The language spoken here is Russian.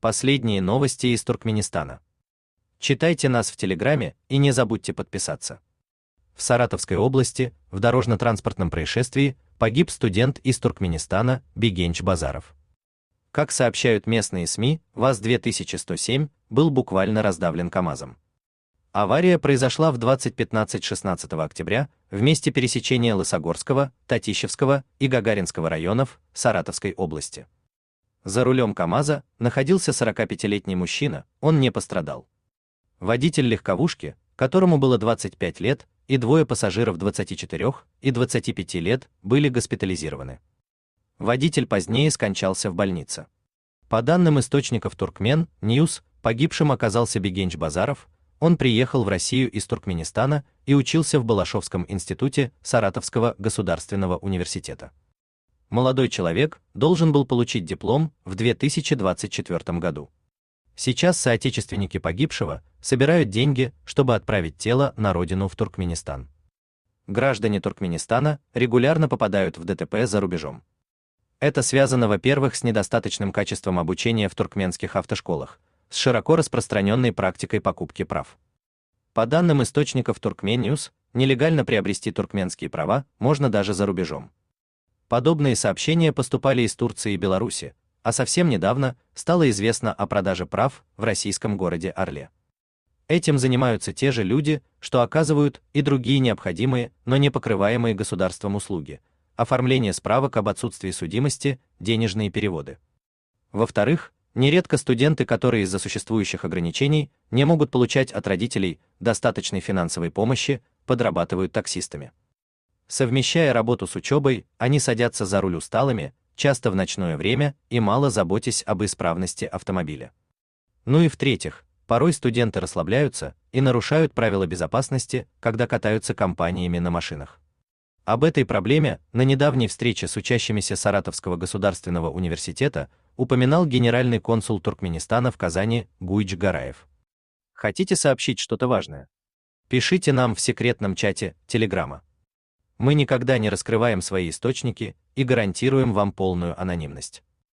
Последние новости из Туркменистана. Читайте нас в Телеграме и не забудьте подписаться. В Саратовской области в дорожно-транспортном происшествии погиб студент из Туркменистана Бигенч Базаров. Как сообщают местные СМИ, ВАЗ-2107 был буквально раздавлен КАМАЗом. Авария произошла в 20:15-16 октября в месте пересечения Лысогорского, Татищевского и Гагаринского районов Саратовской области. За рулем КАМАЗа находился 45-летний мужчина, он не пострадал. Водитель легковушки, которому было 25 лет, и двое пассажиров 24 и 25 лет были госпитализированы. Водитель позднее скончался в больнице. По данным источников Туркмен Ньюс, погибшим оказался Бигенч Базаров. Он приехал в Россию из Туркменистана и учился в Балашовском институте Саратовского государственного университета. Молодой человек должен был получить диплом в 2024 году. Сейчас соотечественники погибшего собирают деньги, чтобы отправить тело на родину в Туркменистан. Граждане Туркменистана регулярно попадают в ДТП за рубежом. Это связано, во-первых, с недостаточным качеством обучения в туркменских автошколах, с широко распространенной практикой покупки прав. По данным источников Туркмен Ньюс, нелегально приобрести туркменские права можно даже за рубежом. Подобные сообщения поступали из Турции и Беларуси, а совсем недавно стало известно о продаже прав в российском городе Орле. Этим занимаются те же люди, что оказывают и другие необходимые, но не покрываемые государством услуги: оформление справок об отсутствии судимости, денежные переводы. Во-вторых, нередко студенты, которые из-за существующих ограничений не могут получать от родителей достаточной финансовой помощи, подрабатывают таксистами. Совмещая работу с учебой, они садятся за руль усталыми, часто в ночное время и мало заботясь об исправности автомобиля. Ну и в-третьих, порой студенты расслабляются и нарушают правила безопасности, когда катаются компаниями на машинах. Об этой проблеме на недавней встрече с учащимися Саратовского государственного университета упоминал генеральный консул Туркменистана в Казани Гуйдж Гараев. Хотите сообщить что-то важное? Пишите нам в секретном чате Телеграма. Мы никогда не раскрываем свои источники и гарантируем вам полную анонимность.